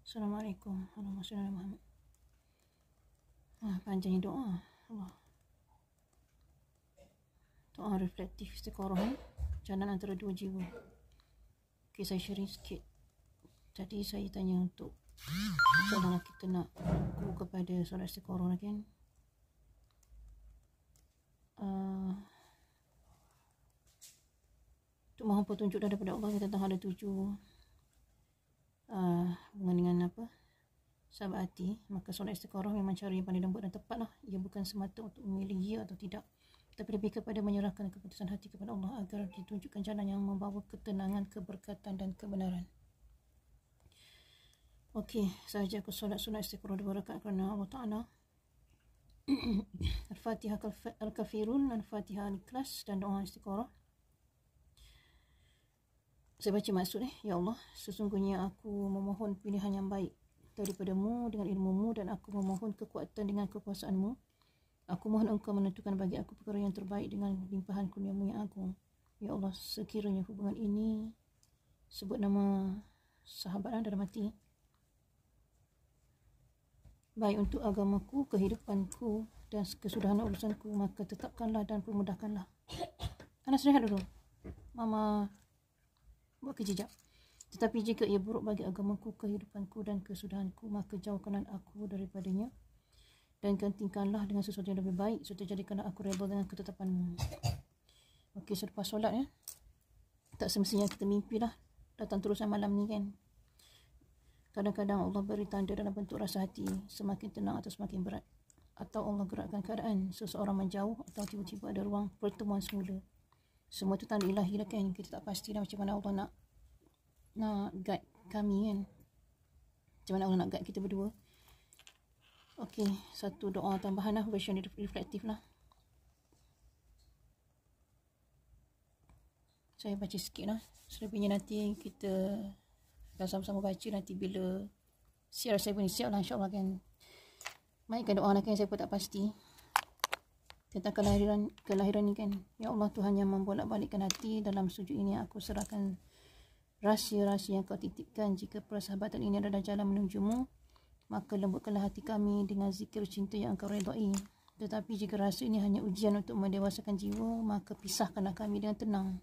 Assalamualaikum warahmatullahi wabarakatuh. Panjangnya doa. Allah. Doa reflektif istiqorah. Jalan antara dua jiwa. Okay, saya sharing sikit. Tadi saya tanya untuk soalan kita nak buku kepada solat istiqorah kan. Untuk mohon petunjuk daripada Allah tentang hal 7 hubungan dengan sahabat hati, maka solat istiqorah memang cara yang paling lembut dan tepat lah. Ia bukan semata untuk memilih ya atau tidak, tapi lebih kepada menyerahkan keputusan hati kepada Allah agar ditunjukkan jalan yang membawa ketenangan, keberkatan dan kebenaran. Okey, sahaja aku solat istiqorah 2 rakaat kerana Allah Ta'ala. Al-Fatihah Al-Kafirun, Al-Fatihah Al-Ikhlas dan doa istiqorah. Saya baca maksud Ya Allah, sesungguhnya aku memohon pilihan yang baik daripadamu dengan ilmumu, dan aku memohon kekuatan dengan kekuasaanmu. Aku mohon engkau menentukan bagi aku perkara yang terbaik dengan limpahan kurniamu yang agung. Ya Allah, sekiranya hubungan ini, sebut nama sahabat dalam hati, baik untuk agamaku, kehidupanku dan kesudahan urusanku, maka tetapkanlah dan permudahkanlah. Anas rehat dulu, Mama buat kejejak. Tetapi jika ia buruk bagi agamaku, kehidupanku dan kesudahanku, maka jauhkanlah aku daripadanya dan gantikanlah dengan sesuatu yang lebih baik, serta jadikanlah aku redha dengan ketetapanmu. Okey, selepas solat tak semestinya kita mimpi datang terusan malam ni kan. Kadang-kadang Allah beri tanda dalam bentuk rasa hati, semakin tenang atau semakin berat, atau Allah gerakkan keadaan seseorang menjauh, atau tiba-tiba ada ruang pertemuan semula. Semua itu tanda ilahi kan. Kita tak pasti macam mana Allah nak guide kami kan. Macam mana Allah nak guide kita berdua. Okey, satu doa tambahan version reflektif Saya baca sikit selebihnya nanti kita akan sama-sama baca nanti bila siar saya pun siap insyaAllah kan. Mainkan doa kan, saya pun tak pasti tentang kelahiran ni kan. Ya Allah, Tuhan yang membolak-balikkan hati, dalam sujud ini aku serahkan rahsia-rahsia yang kau titipkan. Jika persahabatan ini adalah jalan menujumu, maka lembutkanlah hati kami dengan zikir cinta yang engkau redai. Tetapi jika rahsia ini hanya ujian untuk mendewasakan jiwa, maka pisahkanlah kami dengan tenang.